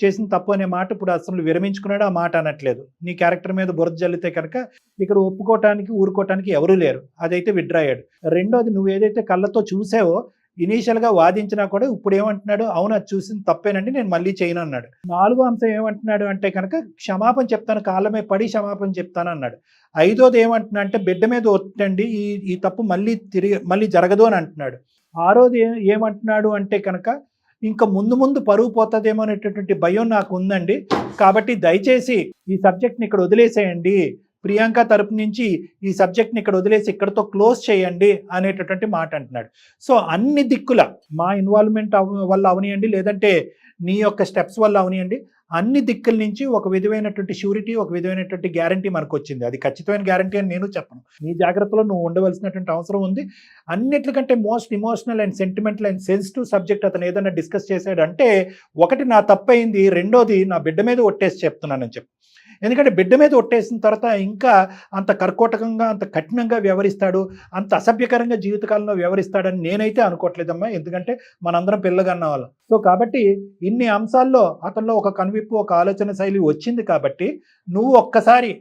చేసిన తప్పు అనే మాట ఇప్పుడు అసలు విరమించుకున్నాడు, ఆ మాట అనట్లేదు. నీ క్యారెక్టర్ మీద బురద జల్లితే కనుక ఇక్కడ ఒప్పుకోవటానికి ఊరుకోవటానికి ఎవరూ లేరు. అదైతే విత్డ్రా అయ్యాడు. రెండోది, నువ్వు ఏదైతే కళ్ళతో చూసావో ఇనీషియల్ గా వాదించినా కూడా ఇప్పుడు ఏమంటున్నాడు, అవును అది చూసింది తప్పేనండి, నేను మళ్ళీ చేయను అన్నాడు. నాలుగో అంశం ఏమంటున్నాడు అంటే కనుక క్షమాపణ చెప్తాను, కాళ్ళమే పడి క్షమాపణ చెప్తాను అన్నాడు. ఐదోది ఏమంటున్నా అంటే బిడ్డ మీద ఒత్తండి, ఈ తప్పు మళ్ళీ జరగదు అని అంటున్నాడు. ఆరోది ఏమంటున్నాడు అంటే కనుక ఇంకా ముందు పరువు పోతుందేమో అనేటటువంటి భయం నాకు ఉందండి, కాబట్టి దయచేసి ఈ సబ్జెక్ట్ని ఇక్కడ వదిలేసేయండి, ప్రియాంక తరపు నుంచి ఈ సబ్జెక్ట్ని ఇక్కడ వదిలేసి ఇక్కడతో క్లోజ్ చేయండి అనేటటువంటి మాట అంటున్నాడు. సో అన్ని దిక్కుల మా ఇన్వాల్వ్మెంట్ వల్ల అవనియండి, లేదంటే నీ యొక్క స్టెప్స్ వల్ల అవనియండి, అన్ని దిక్కుల నుంచి ఒక విధమైనటువంటి షూరిటీ, ఒక విధమైనటువంటి గ్యారంటీ మనకు వచ్చింది. అది ఖచ్చితమైన గ్యారంటీ అని నేను చెప్పను. నీ జాగ్రత్తలో నువ్వు ఉండవలసినటువంటి అవసరం ఉంది. అన్నిటికంటే most emotional and sentimental and sensitive subject అతను ఏదైనా డిస్కస్ చేశాడంటే, ఒకటి నా తప్పైంది, రెండోది నా బిడ్డ మీద ఒట్టేసి చెప్తున్నానని చెప్పి. ఎందుకంటే బిడ్డ మీద ఒట్టేసిన తర్వాత ఇంకా అంత కర్కోటకంగా, అంత కఠినంగా వ్యవహరిస్తాడు, అంత అసభ్యకరంగా జీవితకాలంలో వ్యవహరిస్తాడని నేనైతే అనుకోవట్లేదమ్మా. ఎందుకంటే మనందరం పిల్లగన్న వాళ్ళం. సో కాబట్టి ఇన్ని అంశాల్లో అతనిలో ఒక కనువిప్పు, ఒక ఆలోచన శైలి వచ్చింది. కాబట్టి నువ్వు ఒక్కసారి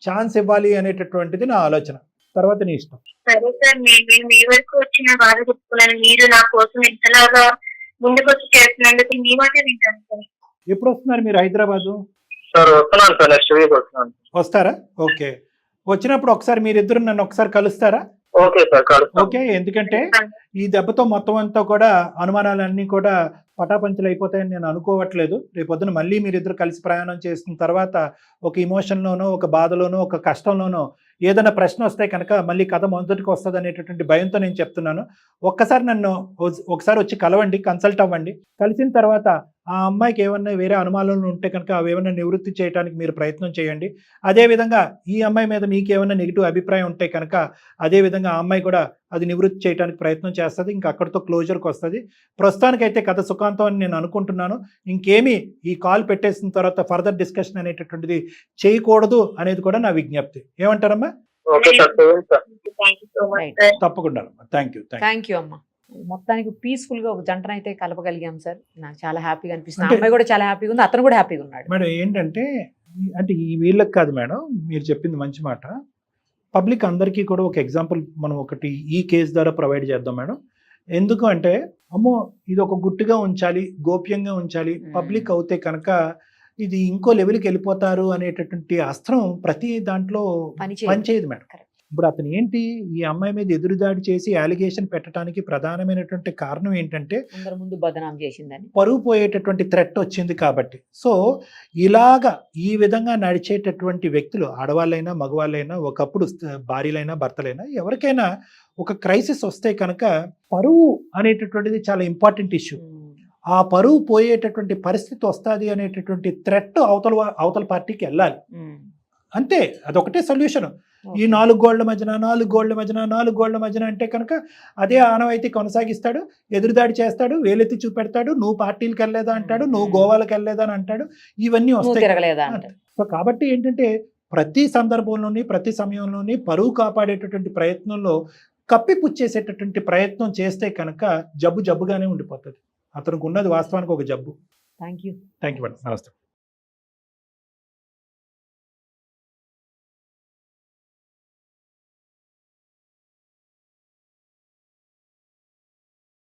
ఛాన్స్ ఇవ్వాలి అనేటటువంటిది నా ఆలోచన. తర్వాత నీ ఇష్టం. సరే సార్, నేను మీ వరకు వచ్చిన బాధ చెప్పుకున్నాను. మీరు నా కోసం ఇంతలాగా ముందుకు వచ్చి చేస్తున్నందుకు మీ మాట వింటాను సార్. ఎప్పుడు వస్తున్నారు మీరు హైదరాబాదు? సార్ వస్తున్నాను సార్, నెక్స్ట్ వీక్ వస్తున్నాను. వస్తారా? ఓకే, వచ్చినప్పుడు ఒకసారి మీరిద్దరు నన్ను ఒకసారి కలుస్తారా? Okay sir, okay. ఎందుకంటే ఈ దెబ్బతో మొత్తం అంతా కూడా అనుమానాలన్నీ కూడా పటాపంచలు అయిపోతాయని నేను అనుకోవట్లేదు. రేపొద్దున మళ్ళీ మీరిద్దరు కలిసి ప్రయాణం చేసిన తర్వాత ఒక ఇమోషన్లోనో, ఒక బాధలోనో, ఒక కష్టంలోనో ఏదైనా ప్రశ్న వస్తే కనుక మళ్ళీ కథ మొదటికి వస్తుంది అనేటటువంటి భయంతో నేను చెప్తున్నాను. ఒక్కసారి నన్ను ఒకసారి వచ్చి కలవండి, కన్సల్ట్ అవ్వండి. కలిసిన తర్వాత ఆ అమ్మాయికి ఏమన్నా వేరే అనుమానాలు ఉంటే కనుక అవి ఏమైనా నివృత్తి చేయడానికి మీరు ప్రయత్నం చేయండి. అదేవిధంగా ఈ అమ్మాయి మీద మీకు ఏమైనా నెగిటివ్ అభిప్రాయం ఉంటే కనుక అదేవిధంగా ఆ అమ్మాయి కూడా అది నివృత్తి చేయడానికి ప్రయత్నం చేస్తుంది. ఇంకా అక్కడితో క్లోజర్కి వస్తుంది. ప్రస్తుతానికైతే కథ సుఖాంతం అని నేను అనుకుంటున్నాను. ఇంకేమీ ఈ కాల్ పెట్టేసిన తర్వాత ఫర్దర్ డిస్కషన్ అనేటటువంటిది చేయకూడదు అనేది కూడా నా విజ్ఞప్తి. ఏమంటారమ్మా? తప్పకుండా. థ్యాంక్ యూ అమ్మా. మొత్తానికి పీస్ఫుల్ గా ఒక జంటనైతే కలపగలిగాం సార్. నాకు చాలా హ్యాపీగా అనిపిస్తుంది. అమ్మాయి కూడా చాలా హ్యాపీగా ఉంది, అతను కూడా హ్యాపీగా ఉన్నాడు. మేడం ఏంటంటే అంటే ఈ వీళ్ళకి కాదు మేడం, మీరు చెప్పింది మంచి మాట. పబ్లిక్ అందరికీ కూడా ఒక ఎగ్జాంపుల్ మనం ఒకటి ఈ కేసు ద్వారా ప్రొవైడ్ చేద్దాం మేడం. ఎందుకు అంటే అమ్మో ఇది ఒక గుట్టుగా ఉంచాలి, గోప్యంగా ఉంచాలి, పబ్లిక్ అవుతే కనుక ఇది ఇంకో లెవెల్కి వెళ్ళిపోతారు అనేటటువంటి అస్త్రం ప్రతి దాంట్లో పనిచేయదు మేడం. ఇప్పుడు అతను ఏంటి ఈ అమ్మాయి మీద ఎదురుదాడి చేసి అలిగేషన్ పెట్టడానికి ప్రధానమైనటువంటి కారణం ఏంటంటే ముందు బదనాం చేసిందని, పరువు పోయేటటువంటి థ్రెట్ వచ్చింది కాబట్టి. సో ఇలాగా ఈ విధంగా నడిచేటటువంటి వ్యక్తులు ఆడవాళ్ళైనా మగవాళ్ళైనా, ఒకప్పుడు భార్యలైనా భర్తలైనా, ఎవరికైనా ఒక క్రైసిస్ వస్తే కనుక పరువు అనేటటువంటిది చాలా ఇంపార్టెంట్ ఇష్యూ. ఆ పరువు పోయేటటువంటి పరిస్థితి వస్తుంది అనేటటువంటి థ్రెట్ అవతల పార్టీకి వెళ్ళాలి. అంతే, అదొకటే సొల్యూషన్. ఈ 4 గోళ్ల మధ్యన అంటే కనుక అదే ఆనవాయితీ కొనసాగిస్తాడు, ఎదురుదాడి చేస్తాడు, వేలెత్తి చూపెడతాడు, నువ్వు పార్టీలకు వెళ్ళలేదా అంటాడు, నువ్వు గోవాలకు వెళ్ళలేదా అని అంటాడు, ఇవన్నీ వస్తాయి. సో కాబట్టి ఏంటంటే ప్రతి సందర్భంలోని ప్రతి సమయంలోని పరువు కాపాడేటటువంటి ప్రయత్నంలో కప్పిపుచ్చేసేటటువంటి ప్రయత్నం చేస్తే కనుక జబ్బుగానే ఉండిపోతుంది. అతనికి ఉన్నది వాస్తవానికి ఒక జబ్బు. Thank you madam. నమస్తే.